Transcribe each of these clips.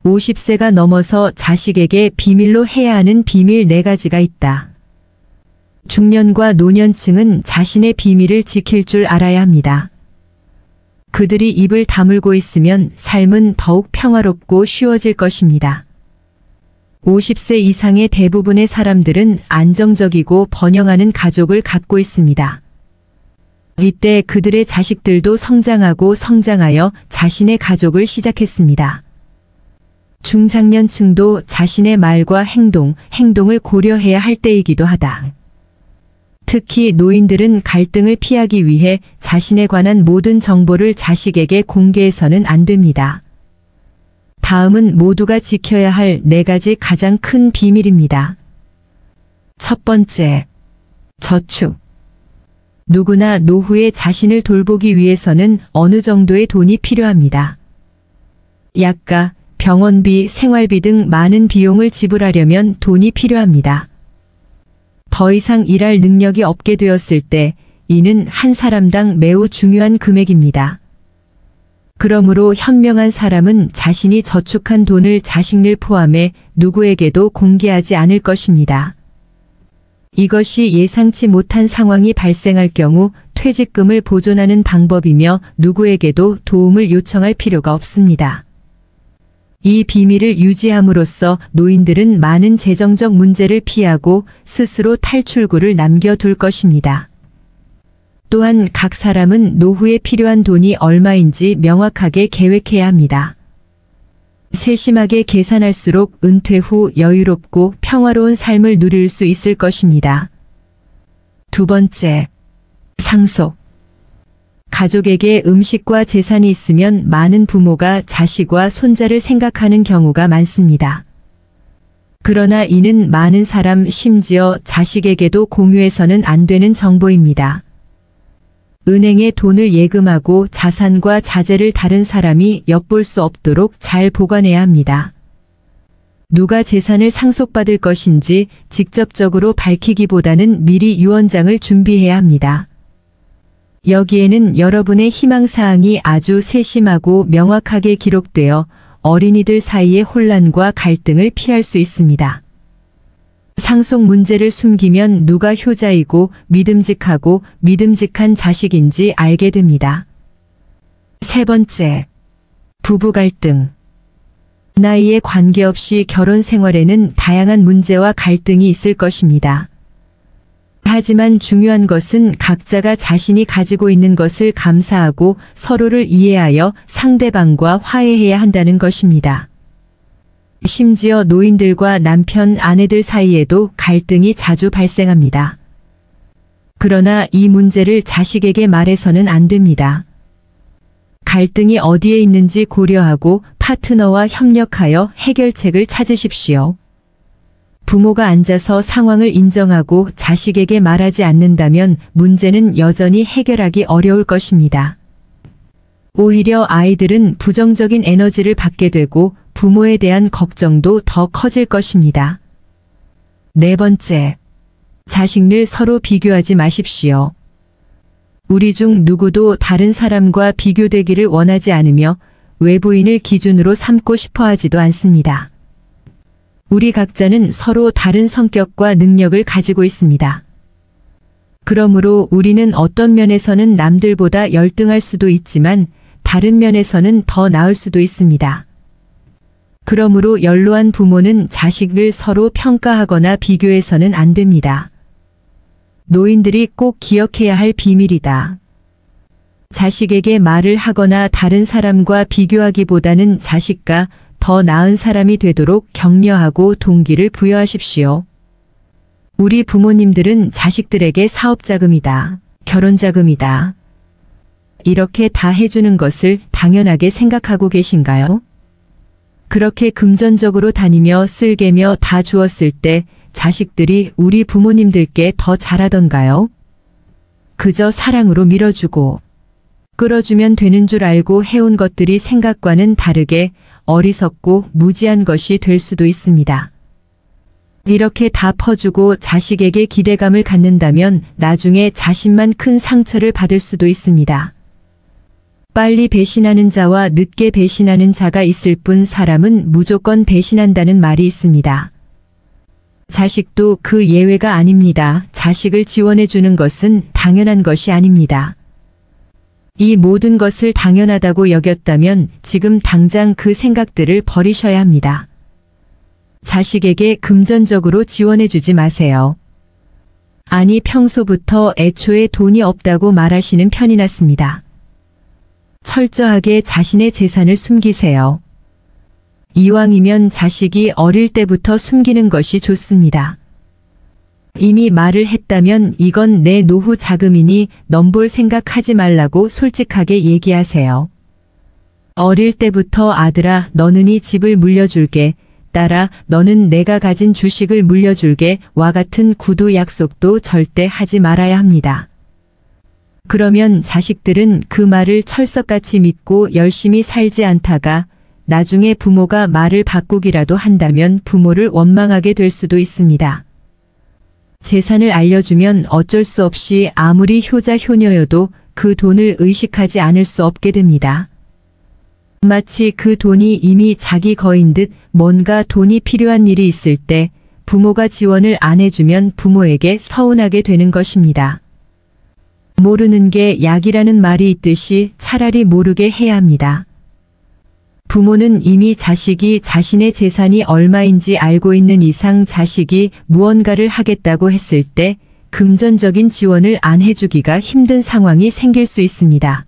50세가 넘어서 자식에게 비밀로 해야 하는 비밀 4가지가 있다. 중년과 노년층은 자신의 비밀을 지킬 줄 알아야 합니다. 그들이 입을 다물고 있으면 삶은 더욱 평화롭고 쉬워질 것입니다. 50세 이상의 대부분의 사람들은 안정적이고 번영하는 가족을 갖고 있습니다. 이때 그들의 자식들도 성장하여 자신의 가족을 시작했습니다. 중장년층도 자신의 말과 행동을 고려해야 할 때이기도 하다. 특히 노인들은 갈등을 피하기 위해 자신에 관한 모든 정보를 자식에게 공개해서는 안 됩니다. 다음은 모두가 지켜야 할 4가지 가장 큰 비밀입니다. 첫 번째, 저축. 누구나 노후에 자신을 돌보기 위해서는 어느 정도의 돈이 필요합니다. 약가, 병원비, 생활비 등 많은 비용을 지불하려면 돈이 필요합니다. 더 이상 일할 능력이 없게 되었을 때 이는 한 사람당 매우 중요한 금액입니다. 그러므로 현명한 사람은 자신이 저축한 돈을 자식을 포함해 누구에게도 공개하지 않을 것입니다. 이것이 예상치 못한 상황이 발생할 경우 퇴직금을 보존하는 방법이며 누구에게도 도움을 요청할 필요가 없습니다. 이 비밀을 유지함으로써 노인들은 많은 재정적 문제를 피하고 스스로 탈출구를 남겨둘 것입니다. 또한 각 사람은 노후에 필요한 돈이 얼마인지 명확하게 계획해야 합니다. 세심하게 계산할수록 은퇴 후 여유롭고 평화로운 삶을 누릴 수 있을 것입니다. 두 번째, 상속. 가족에게 음식과 재산이 있으면 많은 부모가 자식과 손자를 생각하는 경우가 많습니다. 그러나 이는 많은 사람 심지어 자식에게도 공유해서는 안 되는 정보입니다. 은행에 돈을 예금하고 자산과 자재를 다른 사람이 엿볼 수 없도록 잘 보관해야 합니다. 누가 재산을 상속받을 것인지 직접적으로 밝히기보다는 미리 유언장을 준비해야 합니다. 여기에는 여러분의 희망사항이 아주 세심하고 명확하게 기록되어 어린이들 사이의 혼란과 갈등을 피할 수 있습니다. 상속 문제를 숨기면 누가 효자이고 믿음직한 자식인지 알게 됩니다. 세 번째, 부부 갈등. 나이에 관계없이 결혼 생활에는 다양한 문제와 갈등이 있을 것입니다. 하지만 중요한 것은 각자가 자신이 가지고 있는 것을 감사하고 서로를 이해하여 상대방과 화해해야 한다는 것입니다. 심지어 노인들과 남편, 아내들 사이에도 갈등이 자주 발생합니다. 그러나 이 문제를 자식에게 말해서는 안 됩니다. 갈등이 어디에 있는지 고려하고 파트너와 협력하여 해결책을 찾으십시오. 부모가 앉아서 상황을 인정하고 자식에게 말하지 않는다면 문제는 여전히 해결하기 어려울 것입니다. 오히려 아이들은 부정적인 에너지를 받게 되고 부모에 대한 걱정도 더 커질 것입니다. 네 번째, 자식을 서로 비교하지 마십시오. 우리 중 누구도 다른 사람과 비교되기를 원하지 않으며 외부인을 기준으로 삼고 싶어 하지도 않습니다. 우리 각자는 서로 다른 성격과 능력을 가지고 있습니다. 그러므로 우리는 어떤 면에서는 남들보다 열등할 수도 있지만 다른 면에서는 더 나을 수도 있습니다. 그러므로 연로한 부모는 자식을 서로 평가하거나 비교해서는 안 됩니다. 노인들이 꼭 기억해야 할 비밀이다. 자식에게 말을 하거나 다른 사람과 비교하기보다는 자식과 더 나은 사람이 되도록 격려하고 동기를 부여하십시오. 우리 부모님들은 자식들에게 사업자금이다, 결혼자금이다, 이렇게 다 해주는 것을 당연하게 생각하고 계신가요? 그렇게 금전적으로 다니며 쓸개며 다 주었을 때 자식들이 우리 부모님들께 더 잘하던가요? 그저 사랑으로 밀어주고 끌어주면 되는 줄 알고 해온 것들이 생각과는 다르게 어리석고 무지한 것이 될 수도 있습니다. 이렇게 다 퍼주고 자식에게 기대감을 갖는다면 나중에 자신만 큰 상처를 받을 수도 있습니다. 빨리 배신하는 자와 늦게 배신하는 자가 있을 뿐 사람은 무조건 배신한다는 말이 있습니다. 자식도 그 예외가 아닙니다. 자식을 지원해 주는 것은 당연한 것이 아닙니다. 이 모든 것을 당연하다고 여겼다면 지금 당장 그 생각들을 버리셔야 합니다. 자식에게 금전적으로 지원해 주지 마세요. 아니 평소부터 애초에 돈이 없다고 말하시는 편이 났습니다. 철저하게 자신의 재산을 숨기세요. 이왕이면 자식이 어릴 때부터 숨기는 것이 좋습니다. 이미 말을 했다면 이건 내 노후 자금이니 넘볼 생각하지 말라고 솔직하게 얘기하세요. 어릴 때부터 아들아 너는 이 집을 물려줄게, 딸아 너는 내가 가진 주식을 물려줄게 와 같은 구두 약속도 절대 하지 말아야 합니다. 그러면 자식들은 그 말을 철석같이 믿고 열심히 살지 않다가 나중에 부모가 말을 바꾸기라도 한다면 부모를 원망하게 될 수도 있습니다. 재산을 알려주면 어쩔 수 없이 아무리 효자 효녀여도 그 돈을 의식하지 않을 수 없게 됩니다. 마치 그 돈이 이미 자기 거인 듯 뭔가 돈이 필요한 일이 있을 때 부모가 지원을 안 해주면 부모에게 서운하게 되는 것입니다. 모르는 게 약이라는 말이 있듯이 차라리 모르게 해야 합니다. 부모는 이미 자식이 자신의 재산이 얼마인지 알고 있는 이상 자식이 무언가를 하겠다고 했을 때 금전적인 지원을 안 해주기가 힘든 상황이 생길 수 있습니다.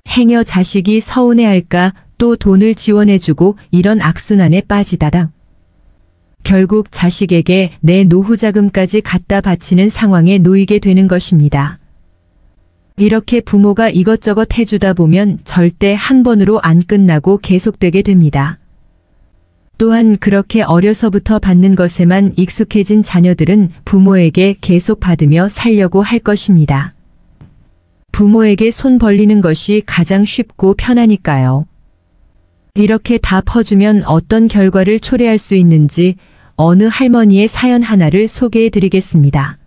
행여 자식이 서운해할까 또 돈을 지원해주고 이런 악순환에 빠지다가 결국 자식에게 내 노후자금까지 갖다 바치는 상황에 놓이게 되는 것입니다. 이렇게 부모가 이것저것 해주다 보면 절대 한 번으로 안 끝나고 계속되게 됩니다. 또한 그렇게 어려서부터 받는 것에만 익숙해진 자녀들은 부모에게 계속 받으며 살려고 할 것입니다. 부모에게 손 벌리는 것이 가장 쉽고 편하니까요. 이렇게 다 퍼주면 어떤 결과를 초래할 수 있는지 어느 할머니의 사연 하나를 소개해 드리겠습니다.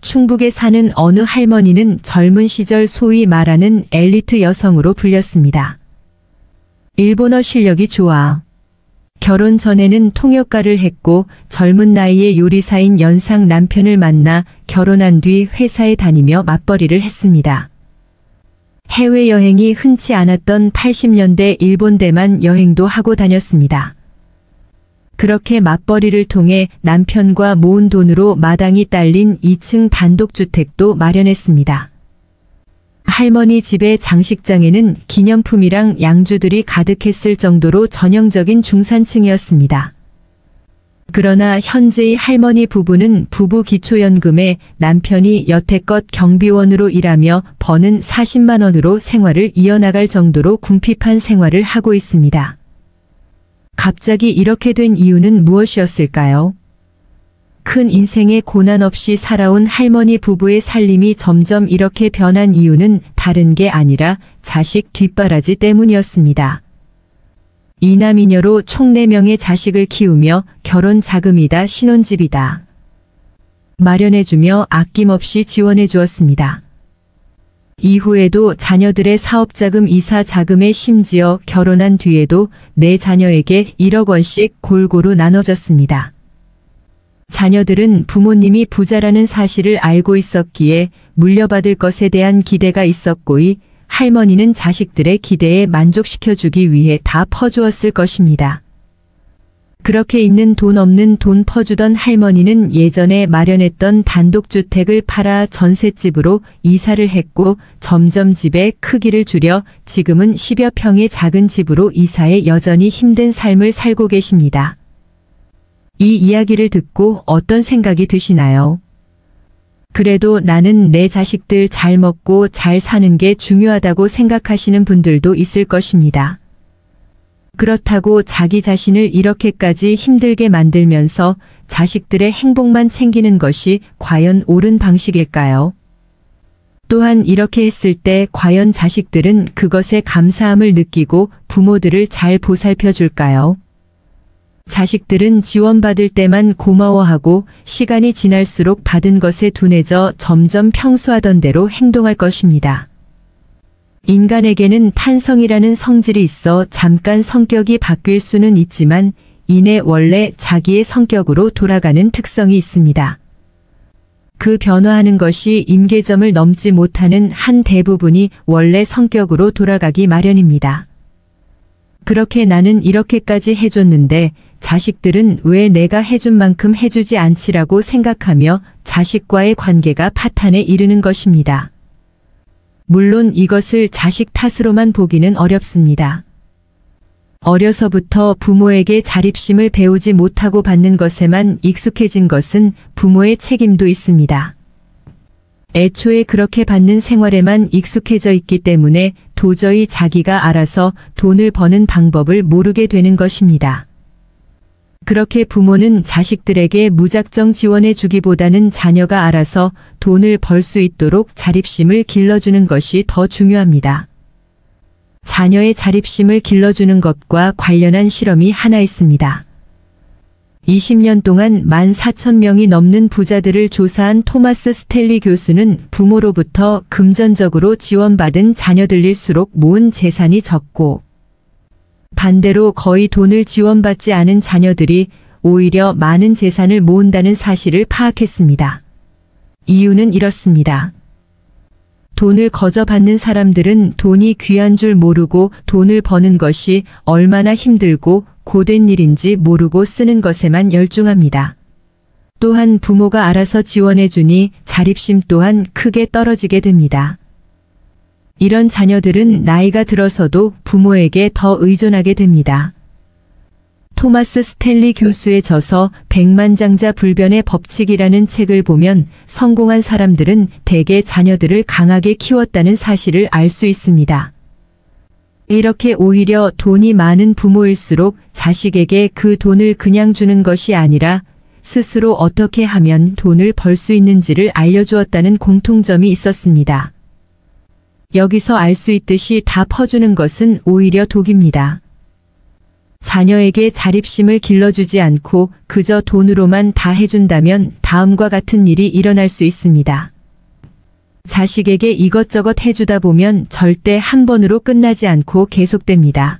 충북에 사는 어느 할머니는 젊은 시절 소위 말하는 엘리트 여성으로 불렸습니다. 일본어 실력이 좋아. 결혼 전에는 통역가를 했고 젊은 나이에 요리사인 연상 남편을 만나 결혼한 뒤 회사에 다니며 맞벌이를 했습니다. 해외여행이 흔치 않았던 80년대 일본 대만 여행도 하고 다녔습니다. 그렇게 맞벌이를 통해 남편과 모은 돈으로 마당이 딸린 2층 단독주택도 마련했습니다. 할머니 집의 장식장에는 기념품이랑 양주들이 가득했을 정도로 전형적인 중산층이었습니다. 그러나 현재의 할머니 부부는 부부 기초연금에 남편이 여태껏 경비원으로 일하며 버는 40만 원으로 생활을 이어나갈 정도로 궁핍한 생활을 하고 있습니다. 갑자기 이렇게 된 이유는 무엇이었을까요? 큰 인생의 고난 없이 살아온 할머니 부부의 살림이 점점 이렇게 변한 이유는 다른 게 아니라 자식 뒷바라지 때문이었습니다. 이남이녀로 총 4명의 자식을 키우며 결혼 자금이다 신혼집이다 마련해주며 아낌없이 지원해 주었습니다. 이후에도 자녀들의 사업자금 이사 자금에 심지어 결혼한 뒤에도 4자녀에게 1억 원씩 골고루 나눠졌습니다. 자녀들은 부모님이 부자라는 사실을 알고 있었기에 물려받을 것에 대한 기대가 있었고 이 할머니는 자식들의 기대에 만족시켜주기 위해 다 퍼주었을 것입니다. 그렇게 있는 돈 없는 돈 퍼주던 할머니는 예전에 마련했던 단독주택을 팔아 전셋집으로 이사를 했고 점점 집의 크기를 줄여 지금은 10여 평의 작은 집으로 이사해 여전히 힘든 삶을 살고 계십니다. 이 이야기를 듣고 어떤 생각이 드시나요? 그래도 나는 내 자식들 잘 먹고 잘 사는 게 중요하다고 생각하시는 분들도 있을 것입니다. 그렇다고 자기 자신을 이렇게까지 힘들게 만들면서 자식들의 행복만 챙기는 것이 과연 옳은 방식일까요? 또한 이렇게 했을 때 과연 자식들은 그것에 감사함을 느끼고 부모들을 잘 보살펴 줄까요? 자식들은 지원받을 때만 고마워하고 시간이 지날수록 받은 것에 둔해져 점점 평소하던 대로 행동할 것입니다. 인간에게는 탄성이라는 성질이 있어 잠깐 성격이 바뀔 수는 있지만 이내 원래 자기의 성격으로 돌아가는 특성이 있습니다. 그 변화하는 것이 임계점을 넘지 못하는 한 대부분이 원래 성격으로 돌아가기 마련입니다. 그렇게 나는 이렇게까지 해줬는데 자식들은 왜 내가 해준 만큼 해주지 않지라고 생각하며 자식과의 관계가 파탄에 이르는 것입니다. 물론 이것을 자식 탓으로만 보기는 어렵습니다. 어려서부터 부모에게 자립심을 배우지 못하고 받는 것에만 익숙해진 것은 부모의 책임도 있습니다. 애초에 그렇게 받는 생활에만 익숙해져 있기 때문에 도저히 자기가 알아서 돈을 버는 방법을 모르게 되는 것입니다. 그렇게 부모는 자식들에게 무작정 지원해 주기보다는 자녀가 알아서 돈을 벌 수 있도록 자립심을 길러주는 것이 더 중요합니다. 자녀의 자립심을 길러주는 것과 관련한 실험이 하나 있습니다. 20년 동안 14,000명이 넘는 부자들을 조사한 토마스 스텔리 교수는 부모로부터 금전적으로 지원받은 자녀들일수록 모은 재산이 적고 반대로 거의 돈을 지원받지 않은 자녀들이 오히려 많은 재산을 모은다는 사실을 파악했습니다. 이유는 이렇습니다. 돈을 거저 받는 사람들은 돈이 귀한 줄 모르고 돈을 버는 것이 얼마나 힘들고 고된 일인지 모르고 쓰는 것에만 열중합니다. 또한 부모가 알아서 지원해 주니 자립심 또한 크게 떨어지게 됩니다. 이런 자녀들은 나이가 들어서도 부모에게 더 의존하게 됩니다. 토마스 스텔리 교수의 저서 백만장자 불변의 법칙이라는 책을 보면 성공한 사람들은 대개 자녀들을 강하게 키웠다는 사실을 알 수 있습니다. 이렇게 오히려 돈이 많은 부모일수록 자식에게 그 돈을 그냥 주는 것이 아니라 스스로 어떻게 하면 돈을 벌 수 있는지를 알려주었다는 공통점이 있었습니다. 여기서 알 수 있듯이 다 퍼주는 것은 오히려 독입니다. 자녀에게 자립심을 길러주지 않고 그저 돈으로만 다 해준다면 다음과 같은 일이 일어날 수 있습니다. 자식에게 이것저것 해주다 보면 절대 한 번으로 끝나지 않고 계속됩니다.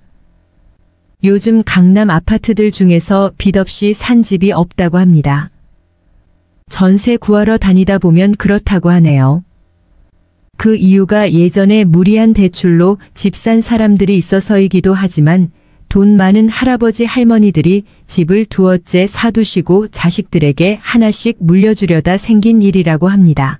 요즘 강남 아파트들 중에서 빚 없이 산 집이 없다고 합니다. 전세 구하러 다니다 보면 그렇다고 하네요. 그 이유가 예전에 무리한 대출로 집 산 사람들이 있어서이기도 하지만 돈 많은 할아버지 할머니들이 집을 두어째 사두시고 자식들에게 하나씩 물려주려다 생긴 일이라고 합니다.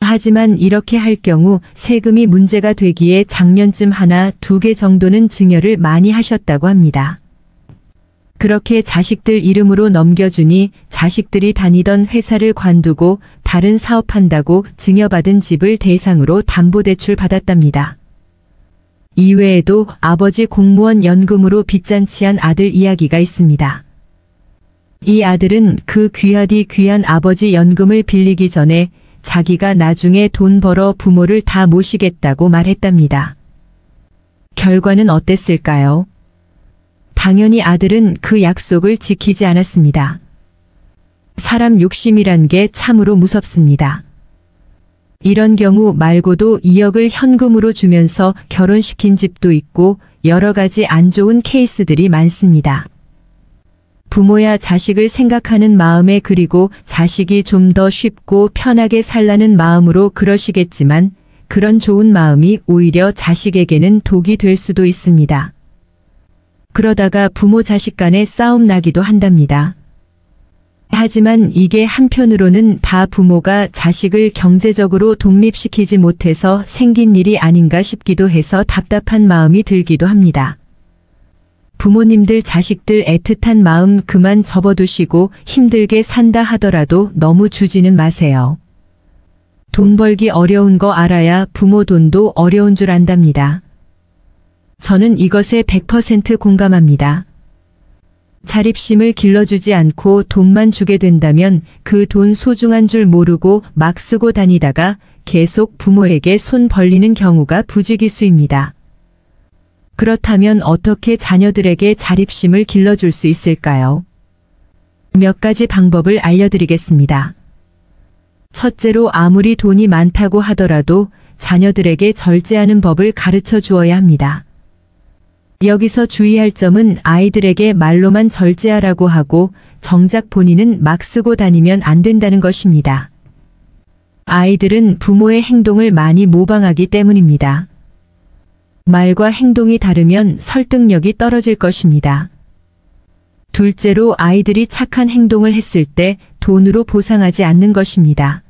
하지만 이렇게 할 경우 세금이 문제가 되기에 작년쯤 하나, 두 개 정도는 증여를 많이 하셨다고 합니다. 그렇게 자식들 이름으로 넘겨주니 자식들이 다니던 회사를 관두고 다른 사업한다고 증여받은 집을 대상으로 담보대출 받았답니다. 이외에도 아버지 공무원 연금으로 빚잔치한 아들 이야기가 있습니다. 이 아들은 그 귀하디 귀한 아버지 연금을 빌리기 전에 자기가 나중에 돈 벌어 부모를 다 모시겠다고 말했답니다. 결과는 어땠을까요? 당연히 아들은 그 약속을 지키지 않았습니다. 사람 욕심이란 게 참으로 무섭습니다. 이런 경우 말고도 2억을 현금으로 주면서 결혼시킨 집도 있고 여러 가지 안 좋은 케이스들이 많습니다. 부모야 자식을 생각하는 마음에 그리고 자식이 좀 더 쉽고 편하게 살라는 마음으로 그러시겠지만 그런 좋은 마음이 오히려 자식에게는 독이 될 수도 있습니다. 그러다가 부모 자식 간에 싸움 나기도 한답니다. 하지만 이게 한편으로는 다 부모가 자식을 경제적으로 독립시키지 못해서 생긴 일이 아닌가 싶기도 해서 답답한 마음이 들기도 합니다. 부모님들 자식들 애틋한 마음 그만 접어두시고 힘들게 산다 하더라도 너무 주지는 마세요. 돈 벌기 어려운 거 알아야 부모 돈도 어려운 줄 안답니다. 저는 이것에 100% 공감합니다. 자립심을 길러주지 않고 돈만 주게 된다면 그 돈 소중한 줄 모르고 막 쓰고 다니다가 계속 부모에게 손 벌리는 경우가 부지기수입니다. 그렇다면 어떻게 자녀들에게 자립심을 길러줄 수 있을까요? 몇 가지 방법을 알려드리겠습니다. 첫째로 아무리 돈이 많다고 하더라도 자녀들에게 절제하는 법을 가르쳐 주어야 합니다. 여기서 주의할 점은 아이들에게 말로만 절제하라고 하고 정작 본인은 막 쓰고 다니면 안 된다는 것입니다. 아이들은 부모의 행동을 많이 모방하기 때문입니다. 말과 행동이 다르면 설득력이 떨어질 것입니다. 둘째로 아이들이 착한 행동을 했을 때 돈으로 보상하지 않는 것입니다.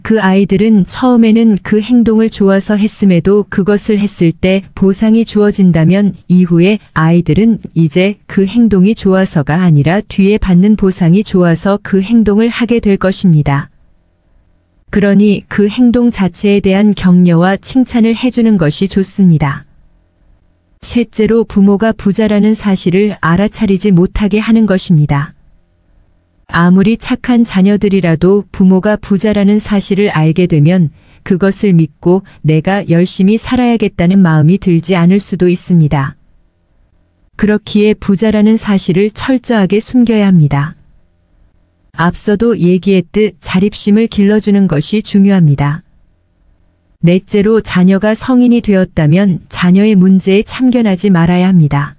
그 아이들은 처음에는 그 행동을 좋아서 했음에도 그것을 했을 때 보상이 주어진다면 이후에 아이들은 이제 그 행동이 좋아서가 아니라 뒤에 받는 보상이 좋아서 그 행동을 하게 될 것입니다. 그러니 그 행동 자체에 대한 격려와 칭찬을 해주는 것이 좋습니다. 셋째로 부모가 부자라는 사실을 알아차리지 못하게 하는 것입니다. 아무리 착한 자녀들이라도 부모가 부자라는 사실을 알게 되면 그것을 믿고 내가 열심히 살아야겠다는 마음이 들지 않을 수도 있습니다. 그렇기에 부자라는 사실을 철저하게 숨겨야 합니다. 앞서도 얘기했듯 자립심을 길러주는 것이 중요합니다. 넷째로 자녀가 성인이 되었다면 자녀의 문제에 참견하지 말아야 합니다.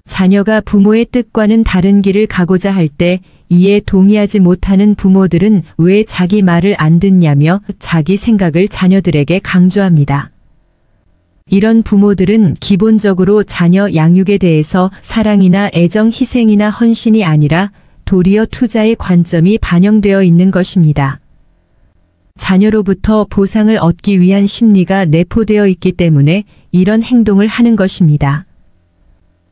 자녀가 부모의 뜻과는 다른 길을 가고자 할 때 이에 동의하지 못하는 부모들은 왜 자기 말을 안 듣냐며 자기 생각을 자녀들에게 강조합니다. 이런 부모들은 기본적으로 자녀 양육에 대해서 사랑이나 애정, 희생이나 헌신이 아니라 도리어 투자의 관점이 반영되어 있는 것입니다. 자녀로부터 보상을 얻기 위한 심리가 내포되어 있기 때문에 이런 행동을 하는 것입니다.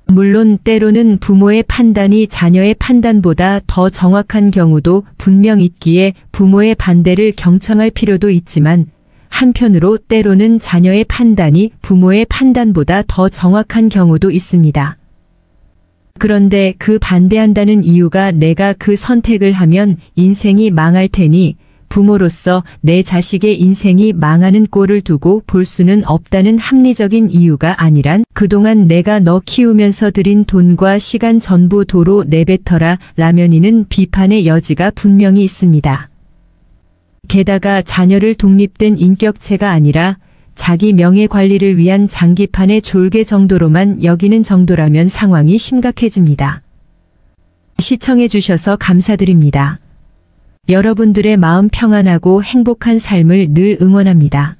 물론 때로는 부모의 판단이 자녀의 판단보다 더 정확한 경우도 분명 있기에 부모의 반대를 경청할 필요도 있지만 한편으로 때로는 자녀의 판단이 부모의 판단보다 더 정확한 경우도 있습니다. 그런데 그 반대한다는 이유가 내가 그 선택을 하면 인생이 망할 테니 부모로서 내 자식의 인생이 망하는 꼴을 두고 볼 수는 없다는 합리적인 이유가 아니란 그동안 내가 너 키우면서 들인 돈과 시간 전부 도로 내뱉어라 라면이는 비판의 여지가 분명히 있습니다. 게다가 자녀를 독립된 인격체가 아니라 자기 명예 관리를 위한 장기판의 졸개 정도로만 여기는 정도라면 상황이 심각해집니다. 시청해 주셔서 감사드립니다. 여러분들의 마음 평안하고 행복한 삶을 늘 응원합니다.